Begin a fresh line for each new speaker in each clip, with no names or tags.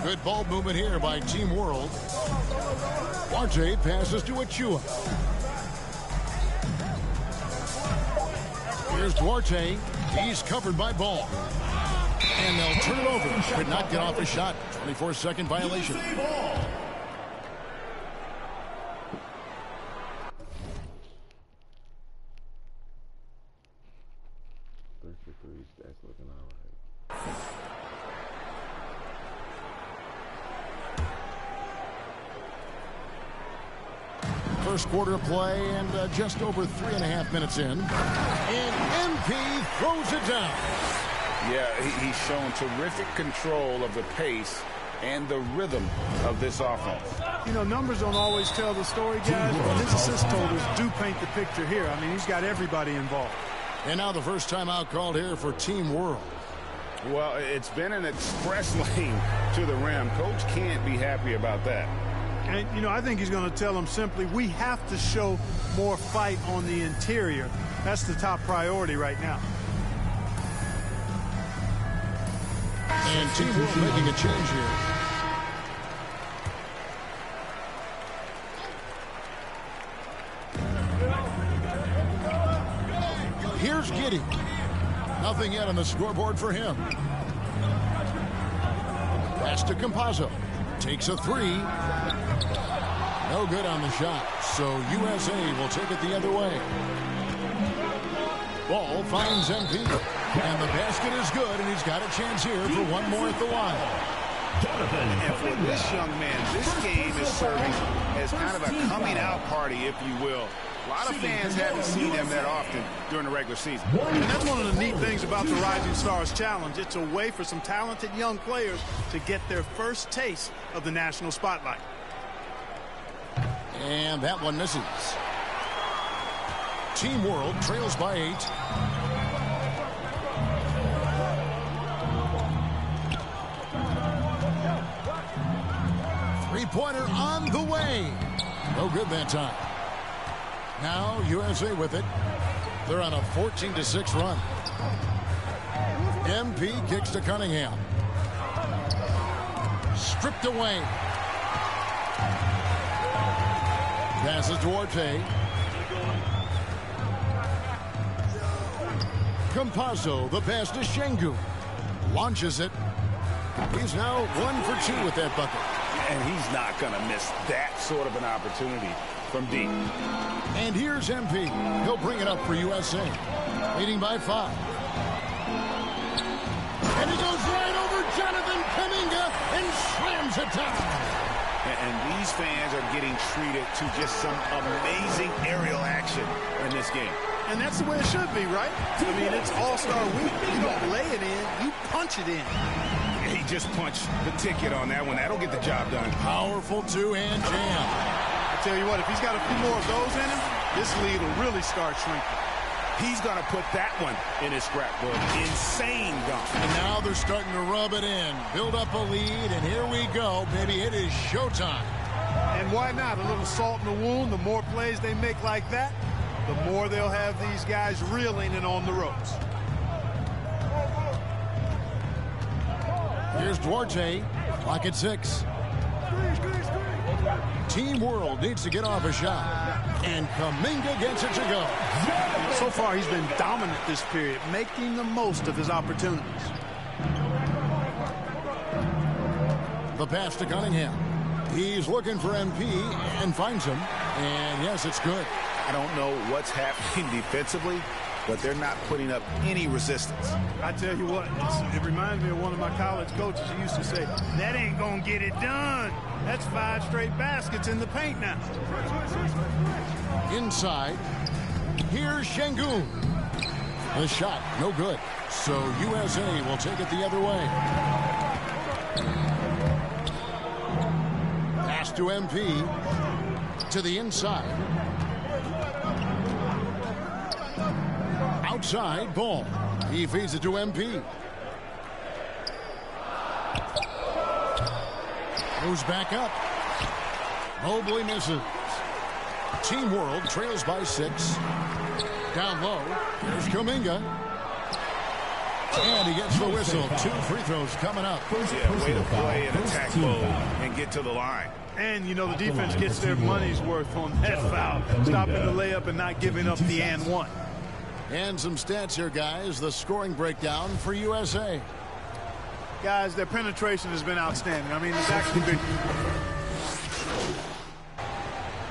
Good ball movement here by Team World. Duarte passes to Achua. Here's Duarte. He's covered by Ball. And they'll turn it over. Could not get off a shot. 24-second violation.
That's looking all right.
First quarter of play and just over 3.5 minutes in. And MP throws it down.
Yeah, he's shown terrific control of the pace and the rhythm of this offense.
You know, numbers don't always tell the story, guys, but his assist totals do paint the picture here. I mean, he's got everybody involved.
And now the first timeout called here for Team World.
Well, it's been an express lane to the rim. Coach can't be happy about that.
And, you know, I think he's going to tell them simply, we have to show more fight on the interior. That's the top priority right now.
And Team World making a change here. Here's Giddey. Nothing yet on the scoreboard for him. Pass to Campazzo. Takes a three. No good on the shot. So USA will take it the other way. Ball finds MP. And the basket is good, and he's got a chance here for one more at the line.
And for this young man, this game is serving as kind of a coming-out party, if you will. A lot of fans haven't seen him that often during the regular season.
And that's one of the neat things about the Rising Stars Challenge. It's a way for some talented young players to get their first taste of the national spotlight.
And that one misses. Team World trails by 8. Three-pointer on the way. No good that time. Now USA with it. They're on a 14-6 run. MP kicks to Cunningham. Stripped away. Passes to Duarte. Campazzo, the pass to Şengün. Launches it. He's now 1 for 2 with that bucket.
And he's not going to miss that sort of an opportunity from deep.
And here's MP. He'll bring it up for USA. Leading by 5. And he goes right over Jonathan Kuminga and slams it down.
And these fans are getting treated to just some amazing aerial action in this game.
And that's the way it should be, right? I mean, it's All-Star Week. You don't lay it in, you punch it in.
He just punched the ticket on that one. That'll get the job done.
Powerful two-hand jam.
I tell you what, if he's got a few more of those in him, this lead will really start shrinking.
He's going to put that one in his scrapbook. Insane dunk.
And now they're starting to rub it in. Build up a lead, and here we go, baby. It is showtime.
And why not? A little salt in the wound. The more plays they make like that, the more they'll have these guys reeling and on the ropes.
Here's Duarte. Clock at 6. Team World needs to get off a shot. And Kuminga gets it to go.
So far, he's been dominant this period, making the most of his opportunities.
The pass to Cunningham. He's looking for MP and finds him. And yes, it's good.
I don't know what's happening defensively, but they're not putting up any resistance.
I tell you what, it reminds me of one of my college coaches who used to say, that ain't gonna get it done. That's 5 straight baskets in the paint now.
Inside, here's Şengün. The shot, no good. So USA will take it the other way. Pass to MP. To the inside. Outside, Ball. He feeds it to MP. Moves back up. Mobley misses. Team World trails by 6. Down low. Here's Kuminga. And he gets the whistle. 2 free throws coming up.
Yeah, way to play in attack mode and get to the line.
And, you know, the defense gets their money's worth on that foul. Stopping the layup and not giving up the and one.
And some stats here, guys. The scoring breakdown for USA.
Guys, their penetration has been outstanding. I mean, it's actually been...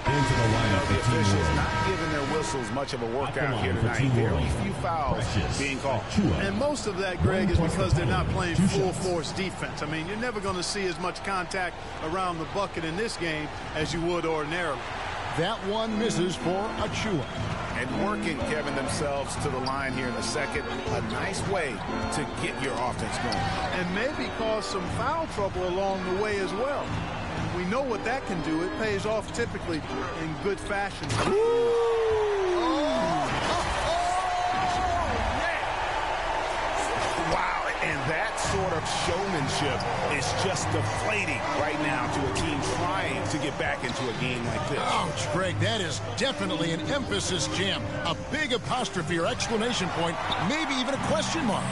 Into the lineup,
The officials not giving their whistles much of a workout here tonight. Very few fouls being called.
And most of that, Greg, is because they're not playing full-force defense. I mean, you're never going to see as much contact around the bucket in this game as you would ordinarily.
That one misses for Achua.
And working, Kevin, themselves to the line here in the second. A nice way to get your offense going.
And maybe cause some foul trouble along the way as well. We know what that can do. It pays off typically in good fashion.
Wow, and that sort of showmanship is just deflating right now to a team trying to get back into a game like this.
Ouch, Greg, that is definitely an emphasis jam. A big apostrophe or exclamation point, maybe even a question mark.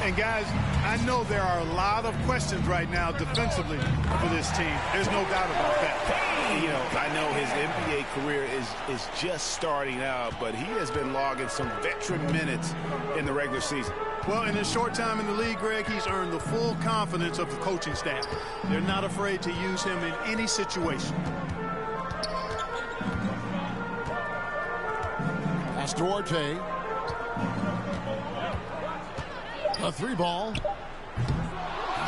And guys, I know there are a lot of questions right now defensively for this team. There's no doubt about that.
You know, I know his NBA career is just starting out, but he has been logging some veteran minutes in the regular season.
Well, in his short time in the league, Greg, he's earned the full confidence of the coaching staff. They're not afraid to use him in any situation.
Pass to Duarte. A 3-ball.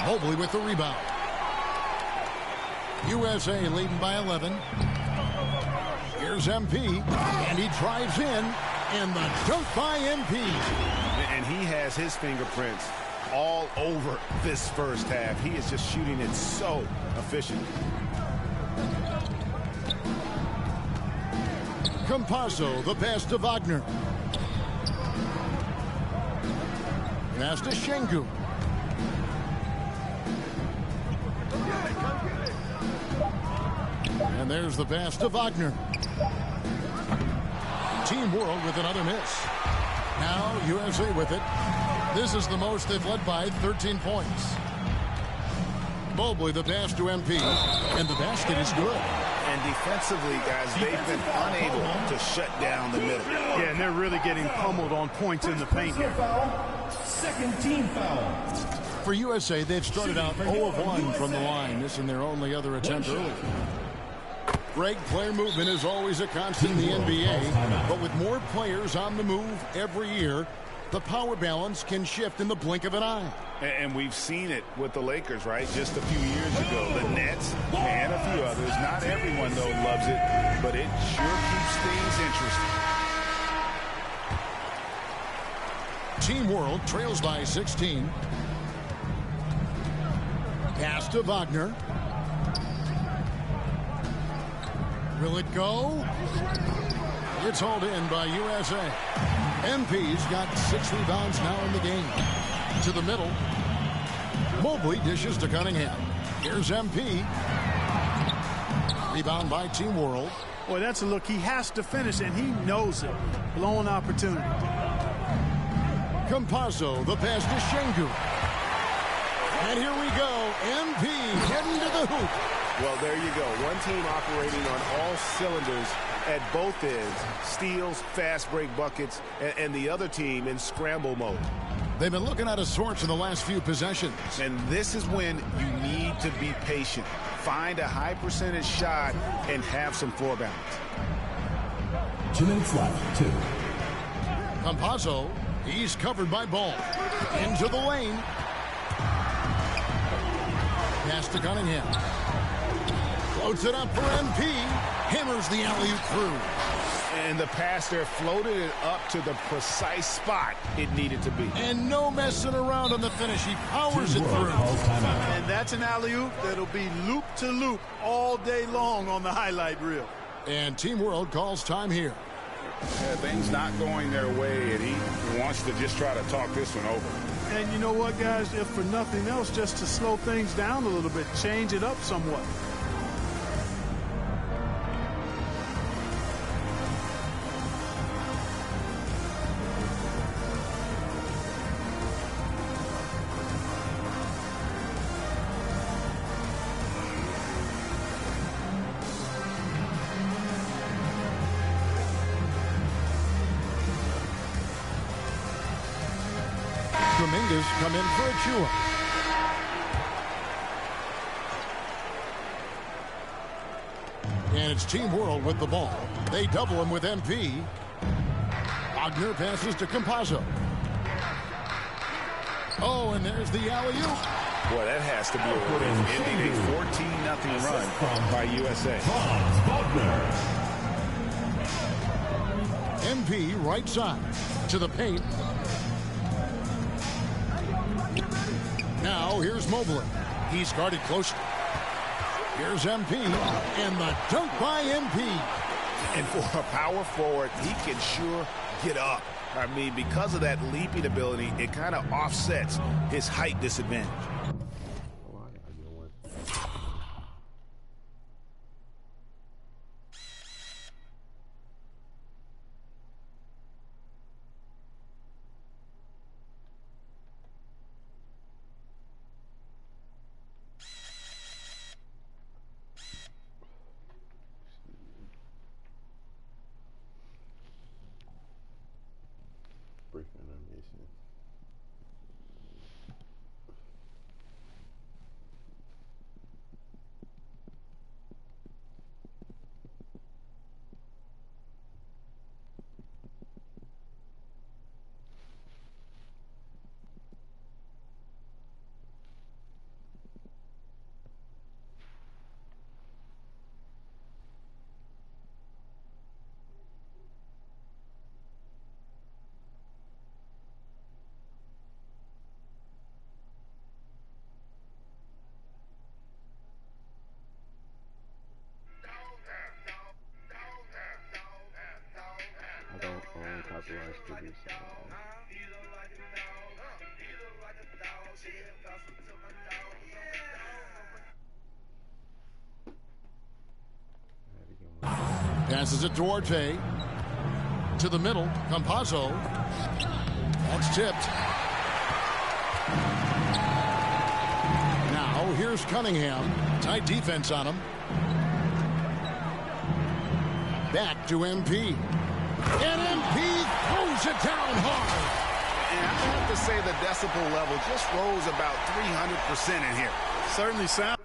Mobley with the rebound. USA leading by 11. Here's MP, and he drives in, and the dunk by MP.
And he has his fingerprints all over this first half. He is just shooting it so efficient.
Campazzo, the pass to Wagner. Pass to Şengün. And there's the pass to Wagner. Team World with another miss. Now USA with it. This is the most they've led by 13 points. Mobley, the pass to MP. And the basket is good.
And defensively, guys, they've been unable to shut down the middle.
Yeah, and they're really getting pummeled on points in the paint here.
Second team foul.
For USA, they've started out 0 of 1 from the line, missing their only other attempt earlier. Greg, player movement is always a constant in the NBA, but with more players on the move every year, the power balance can shift in the blink of an eye.
And we've seen it with the Lakers, right? Just a few years ago. The Nets and a few others. Not everyone, though, loves it, but it sure keeps things interesting.
Team World trails by 16. Pass to Wagner. Will it go? It's hauled in by USA. MP's got 6 rebounds now in the game. To the middle. Mobley dishes to Cunningham. Here's MP. Rebound by Team World.
Boy, that's a look he has to finish, and he knows it. Blown opportunity.
Campazzo, the pass to Şengün. And here we go. MP heading to the hoop.
Well, there you go. One team operating on all cylinders at both ends. Steals, fast break buckets, and the other team in scramble mode.
They've been looking out of sorts in the last few possessions.
And this is when you need to be patient. Find a high percentage shot and have some floor balance.
2 minutes left. 2.
Campazzo, he's covered by Ball. Into the lane. Pass to Cunningham. Floats it up for MP. Hammers the alley-oop through.
And the pass there floated it up to the precise spot it needed to be.
And no messing around on the finish. He powers it through.
And that's an alley-oop that'll be loop to loop all day long on the highlight reel.
And Team World calls time here.
Yeah, things not going their way, and he wants to just try to talk this one over.
And you know what, guys? If for nothing else, just to slow things down a little bit, change it up somewhat.
Dominguez come in for Achua. And it's Team World with the ball. They double him with MP. Wagner passes to Campazzo. Oh, and there's the alley-oop.
Boy, that has to be a relief, ending a 14-0 run by USA.
MP right side to the paint. Now here's Mobley. He's guarded closely. Here's MP, and the dunk by MP.
And for a power forward, he can sure get up. I mean, because of that leaping ability, it kind of offsets his height disadvantage.
Passes it to Orte. To the middle, Campazzo. That's tipped. Now here's Cunningham. Tight defense on him. Back to MP. And MP throws it down hard.
And I have to say the decibel level just rose about 300% in here.
Certainly sounds.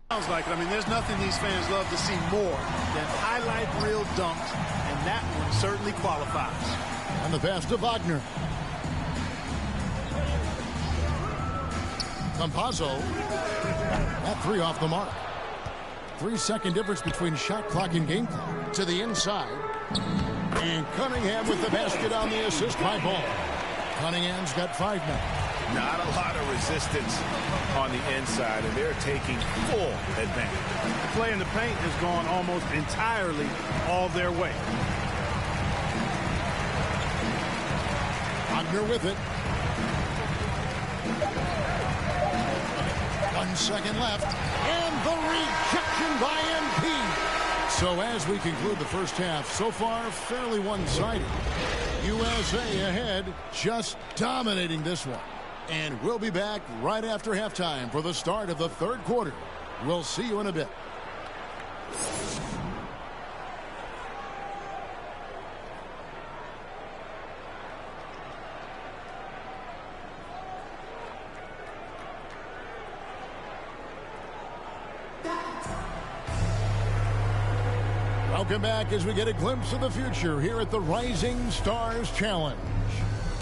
Sounds like it. I mean, there's nothing these fans love to see more than highlight reel dunks, and that one certainly qualifies.
And the pass to Wagner. Campazzo. That three off the mark. 3-second difference between shot clock and game clock. To the inside. And Cunningham with the basket on the assist by Ball. Cunningham's got 5 now.
Not a lot of resistance on the inside, and they're taking full advantage.
The play in the paint has gone almost entirely all their way.
Wagner with it. 1 second left. And the rejection by MP. So as we conclude the first half, so far fairly one-sided. USA ahead, just dominating this one. And we'll be back right after halftime for the start of the third quarter. We'll see you in a bit. Welcome back as we get a glimpse of the future here at the Rising Stars Challenge.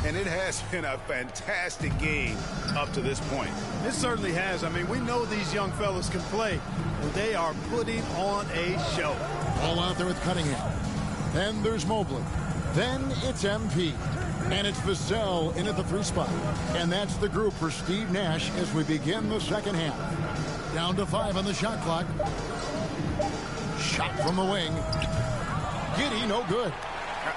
And it has been a fantastic game up to this point.
It certainly has. I mean, we know these young fellas can play, and they are putting on a show.
All out there with Cunningham. Then there's Mobley. Then it's MP. And it's Vassell in at the 3 spot. And that's the group for Steve Nash as we begin the second half. Down to 5 on the shot clock. Shot from the wing. Giddey, no good.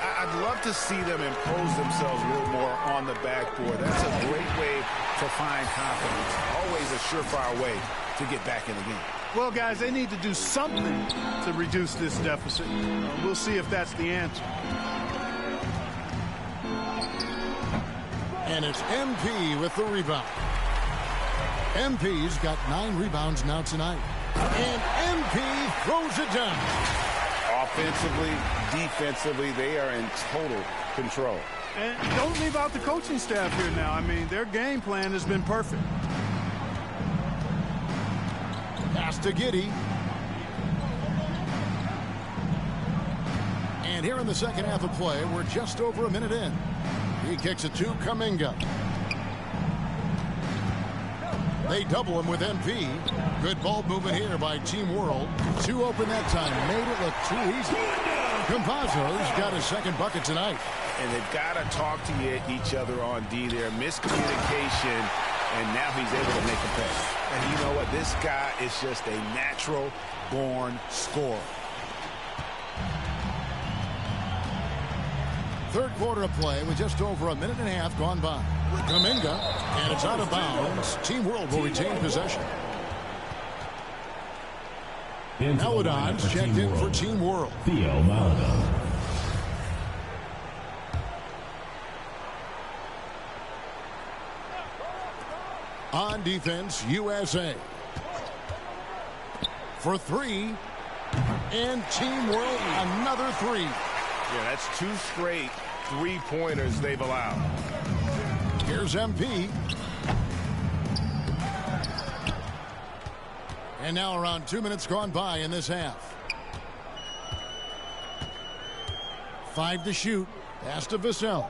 I'd love to see them impose themselves a little more on the backboard. That's a great way to find confidence. Always a surefire way to get back in the game.
Well, guys, they need to do something to reduce this deficit. We'll see if that's the answer.
And it's MP with the rebound. MP's got 9 rebounds now tonight. And MP throws it down.
Offensively, defensively, they are in total control.
And don't leave out the coaching staff here now. I mean, their game plan has been perfect.
Pass to Giddey. And here in the second half of play, we're just over a minute in. He kicks it to Kuminga. They double him with MP. Good ball movement here by Team World. 2 open that time. Made it look too easy. Campazzo's got his second bucket tonight.
And they've got to talk to each other on D there. Miscommunication, and now he's able to make a pay. And you know what? This guy is just a natural-born scorer.
Third quarter of play with just over a minute and a half gone by. Kuminga, and it's out of bounds. Team World will retain possession. Maladon's checked in for Team World.
Theo Maladon.
On defense, USA. For 3. And Team World, another 3.
Yeah, that's 2 straight 3-pointers they've allowed.
Here's MP. And now around 2 minutes gone by in this half. 5 to shoot. Pass to Vassell.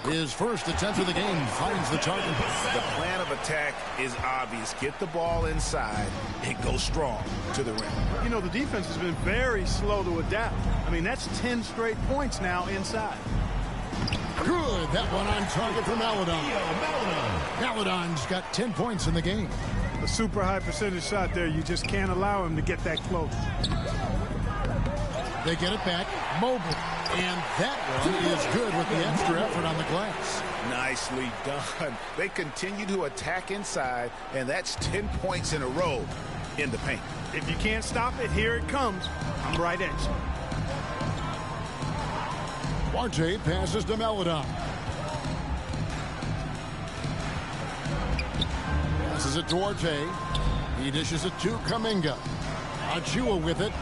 His first attempt of the game finds the target.
The plan of attack is obvious. Get the ball inside and go strong to the rim.
You know, the defense has been very slow to adapt. I mean, that's 10 straight points now inside.
Good. That one on target for Maladon. Maladon's got 10 points in the game.
A super high percentage shot there. You just can't allow him to get that close.
They get it back. Mobley. And that one is good with the extra effort on the glass.
Nicely done. They continue to attack inside, and that's 10 points in a row in the paint.
If you can't stop it, here it comes. I'm right at you.
Duarte passes to Maladon. Passes it to Duarte. He dishes it to Kuminga. Achua with it.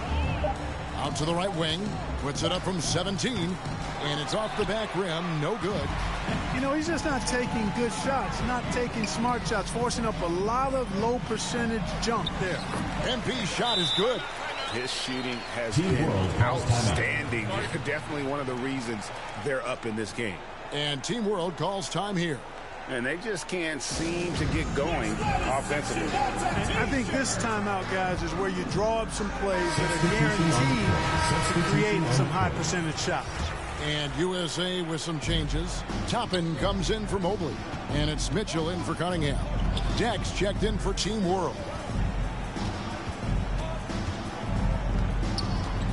Out to the right wing. Puts it up from 17. And it's off the back rim. No good.
You know, he's just not taking good shots. Not taking smart shots. Forcing up a lot of low percentage jump there.
MP's shot is good.
His shooting has been outstanding. Definitely one of the reasons they're up in this game.
And Team World calls time here.
And they just can't seem to get going offensively.
And I think this timeout, guys, is where you draw up some plays that are guaranteed to create some high percentage shots.
And USA with some changes. Toppin comes in for Mobley. And it's Mitchell in for Cunningham. Dex checked in for Team World.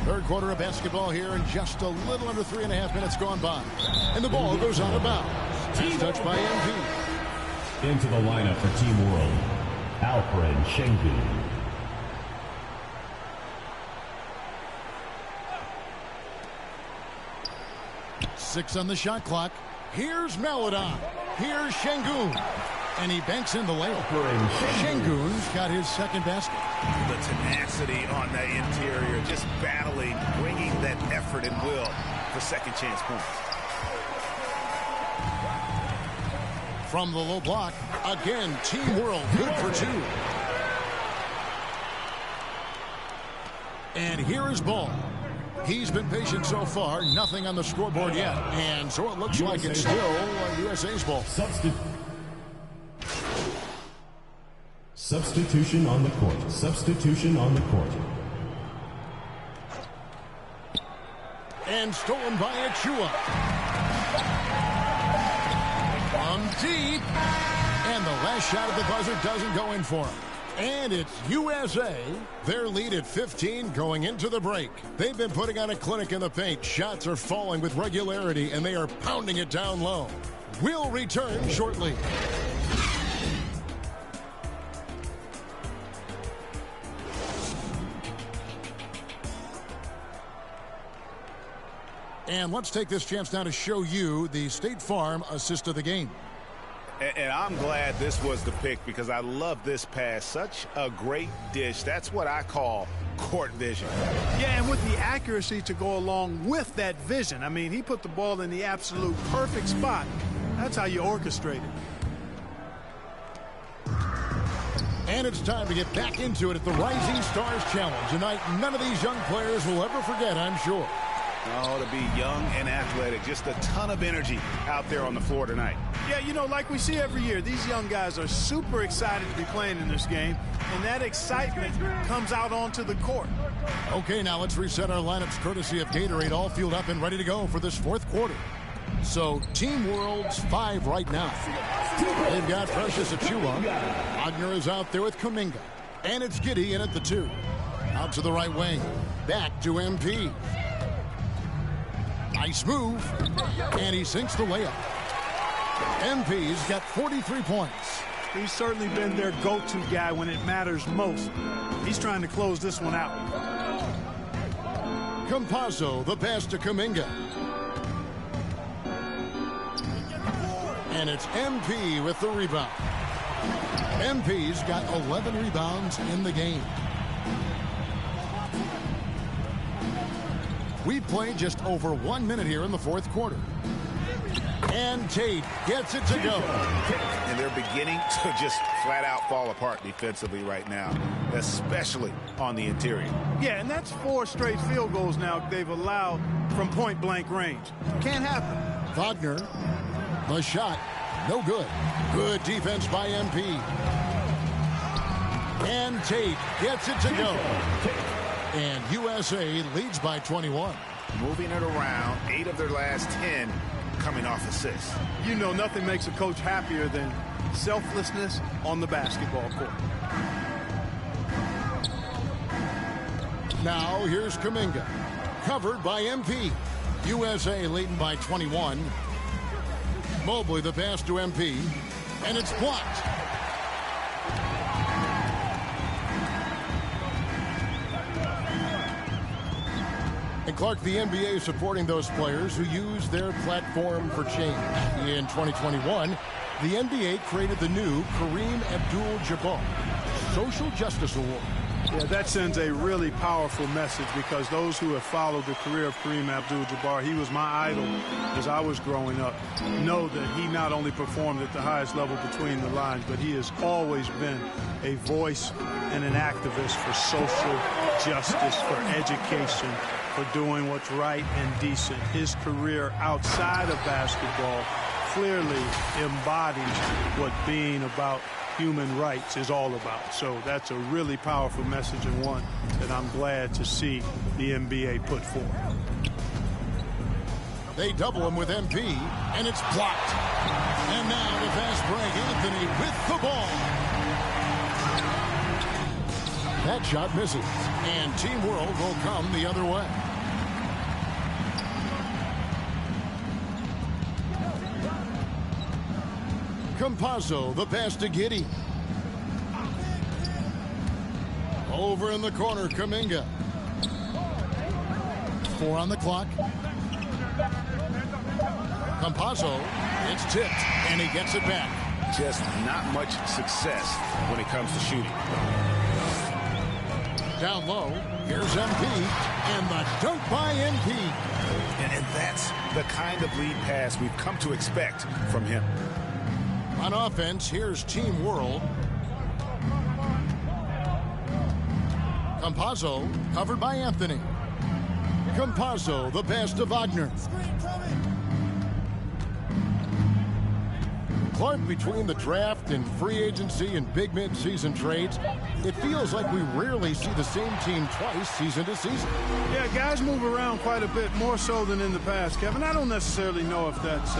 Third quarter of basketball here, and just a little under 3.5 minutes gone by. And the ball goes out of bounds. Last touch by MP.
Into the lineup for Team World, Alfred Şengün.
6 on the shot clock. Here's Maladon. Here's Şengün. And he banks in the layup. Şengün's got his second basket.
The tenacity on that interior, just battling, bringing that effort and will for second chance points.
From the low block, again, Team World good for 2. And here is Ball. He's been patient so far, nothing on the scoreboard yet. And so it looks like it's still USA's ball.
Substitution on the court. Substitution on the court.
And stolen by Achua. From deep. And the last shot of the buzzer doesn't go in for him. And it's USA. Their lead at 15 going into the break. They've been putting on a clinic in the paint. Shots are falling with regularity, and they are pounding it down low. We'll return shortly. And let's take this chance now to show you the State Farm assist of the game.
And I'm glad this was the pick because I love this pass. Such a great dish. That's what I call court vision.
Yeah, and with the accuracy to go along with that vision. I mean, he put the ball in the absolute perfect spot. That's how you orchestrate it.
And it's time to get back into it at the Rising Stars Challenge. A night none of these young players will ever forget, I'm sure.
Oh, to be young and athletic. Just a ton of energy out there on the floor tonight.
Yeah, you know, like we see every year, these young guys are super excited to be playing in this game, and that excitement comes out onto the court.
Okay, now let's reset our lineups courtesy of Gatorade, all fueled up and ready to go for this fourth quarter. So, Team World's 5 right now. They've got Precious Achua. Wagner is out there with Kuminga. And it's Giddey in at the 2. Out to the right wing. Back to MP. Nice move. And he sinks the layup. MP's got 43 points.
He's certainly been their go-to guy when it matters most. He's trying to close this one out.
Campazzo, the pass to Kuminga. And it's MP with the rebound. MP's got 11 rebounds in the game. We've played just over 1 minute here in the fourth quarter. And Tate gets it to go.
And they're beginning to just flat out fall apart defensively right now, especially on the interior.
Yeah, and that's 4 straight field goals now they've allowed from point-blank range. Can't happen.
Wagner, the shot, no good. Good defense by MP. And Tate gets it to go. And USA leads by 21.
Moving it around, 8 of their last 10 coming off assists.
You know, nothing makes a coach happier than selflessness on the basketball court.
Now here's Kuminga. Covered by MP. USA leading by 21. Mobley the pass to MP. And it's blocked. And Clark, the NBA is supporting those players who use their platform for change. In 2021, the NBA created the new Kareem Abdul-Jabbar Social Justice Award.
Yeah, that sends a really powerful message because those who have followed the career of Kareem Abdul-Jabbar, he was my idol as I was growing up, know that he not only performed at the highest level between the lines, but he has always been a voice and an activist for social justice, for education, for doing what's right and decent. His career outside of basketball clearly embodies what being about human rights is all about. So that's a really powerful message and one that I'm glad to see the NBA put forth.
They double him with MP, and it's blocked. And now the fast break, Anthony with the ball. That shot misses, and Team World will come the other way. Campazzo, the pass to Giddey. Over in the corner, Kuminga. 4 on the clock. Campazzo, it's tipped, and he gets it back.
Just not much success when it comes to shooting.
Down low, here's MP, and the dunk by MP.
And that's the kind of lead pass we've come to expect from him.
On offense, here's Team World. Campazzo, covered by Anthony. Campazzo, the pass to Wagner. Clark, between the draft and free agency and big mid-season trades, it feels like we rarely see the same team twice season to season.
Yeah, guys move around quite a bit, more so than in the past, Kevin. I don't necessarily know if that's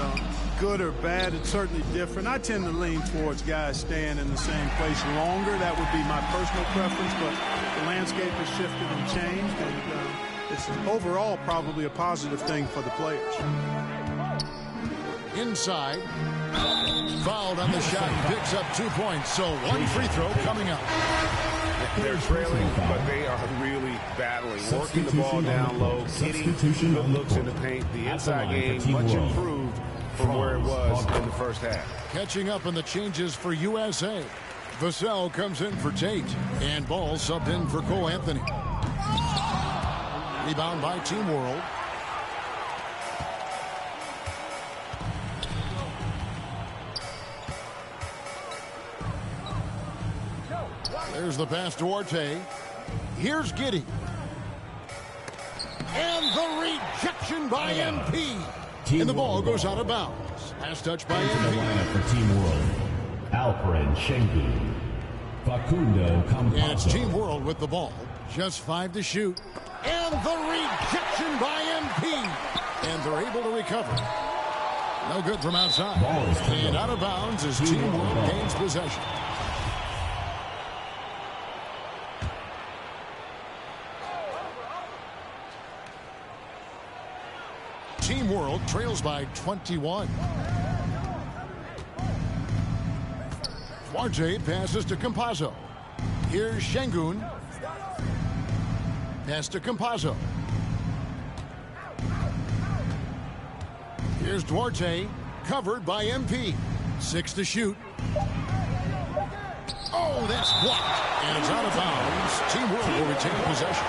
good or bad. It's certainly different. I tend to lean towards guys staying in the same place longer. That would be my personal preference, but the landscape has shifted and changed, and it's overall probably a positive thing for the players.
Inside. Fouled on the shot and picks up 2 points. So one free throw coming up.
They're trailing, but they are really battling. Working the ball down low, getting good looks in the paint. The inside game much improved from where it was in the first half.
Catching up on the changes for USA. Vassell comes in for Tate. And Ball subbed in for Cole Anthony. Rebound by Team World. There's the pass to Duarte. Here's Giddey. And the rejection by MP. And the ball goes out of bounds. Last touch by MP.
For Team World, Alfred Schengen, Facundo Campazzo.
And it's Team World with the ball. Just 5 to shoot. And the rejection by MP. And they're able to recover. No good from outside. And out of bounds as Team World gains possession. Team World trails by 21. Duarte passes to Campazzo. Here's Şengün. Pass to Campazzo. Here's Duarte, covered by MP. 6 to shoot. Oh, that's blocked. And it's out of bounds. Team World will retain possession.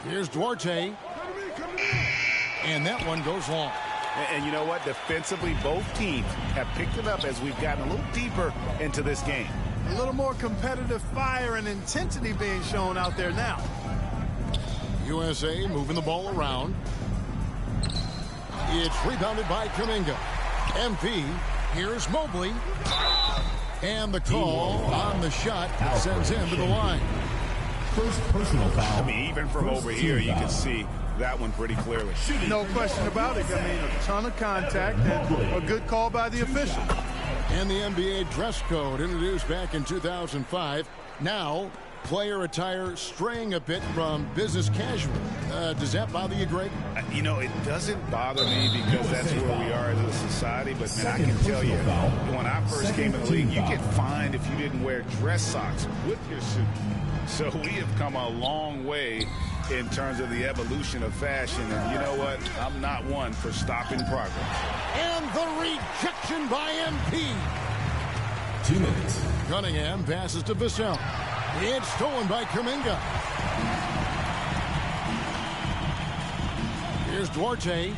Here's Duarte. And that one goes long.
And you know what? Defensively, both teams have picked it up as we've gotten a little deeper into this game.
A little more competitive fire and intensity being shown out there now.
USA moving the ball around. It's rebounded by Kuminga. MP, here's Mobley. And the call on the shot sends him to the line.
First personal foul.
I mean, even from over here, you can see that one pretty clearly.
No question about it. I mean, a ton of contact and a good call by the official.
And the NBA dress code introduced back in 2005. Now, player attire straying a bit from business casual. Does that bother you, Greg?
You know, it doesn't bother me because that's where we are as a society. But, man, I can tell you, when I first came in the league, you get fined if you didn't wear dress socks with your suit. So we have come a long way in terms of the evolution of fashion. And you know what? I'm not one for stopping progress.
And the rejection by MP.
2 minutes.
Cunningham passes to Vassell. It's stolen by Kuminga. Here's Duarte.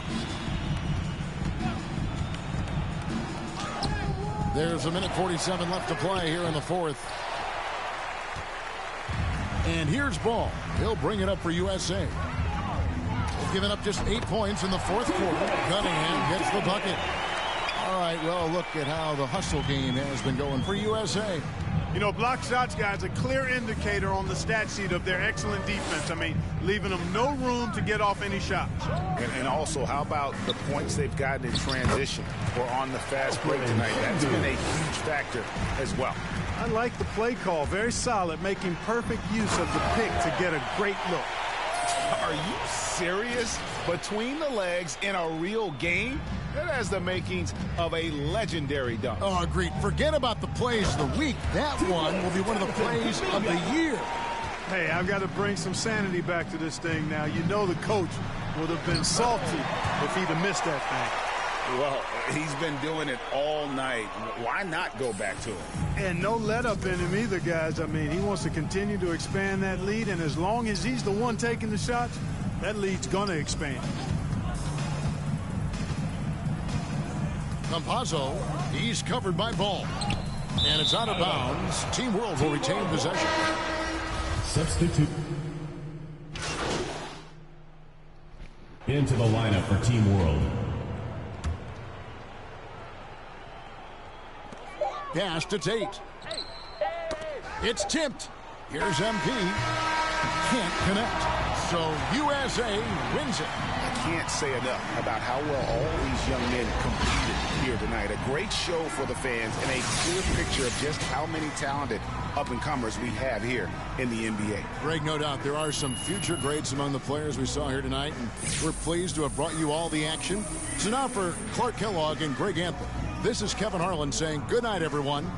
There's a minute 47 left to play here in the fourth. And here's Ball. He'll bring it up for USA. They've given up just 8 points in the fourth quarter. Cunningham gets the bucket. All right, well, look at how the hustle game has been going for USA.
You know, block shots, guys, a clear indicator on the stat sheet of their excellent defense. I mean, leaving them no room to get off any shots.
And also, how about the points they've gotten in transition or on the fast break tonight? That's been a huge factor as well.
I like the play call. Very solid, making perfect use of the pick to get a great look.
Are you serious? Between the legs in a real game? That has the makings of a legendary dunk.
Oh, agreed. Forget about the plays of the week. That one will be one of the plays of the year.
Hey, I've got to bring some sanity back to this thing now. You know the coach would have been salty if he'd have missed that thing.
Well, he's been doing it all night. Why not go back to it?
And no let-up in him either, guys. I mean, he wants to continue to expand that lead, and as long as he's the one taking the shots, that lead's going to expand.
Campazzo, he's covered by Ball. And it's out of bounds. Team World will retain possession.
Substitute. Into the lineup for Team World.
Pass to Tate. It's tipped. Here's MP. Can't connect. So USA wins it.
I can't say enough about how well all these young men competed here tonight. A great show for the fans and a clear picture of just how many talented up-and-comers we have here in the NBA.
Greg, no doubt there are some future greats among the players we saw here tonight, and we're pleased to have brought you all the action. So now for Clark Kellogg and Greg Anthony, this is Kevin Harlan saying good night, everyone.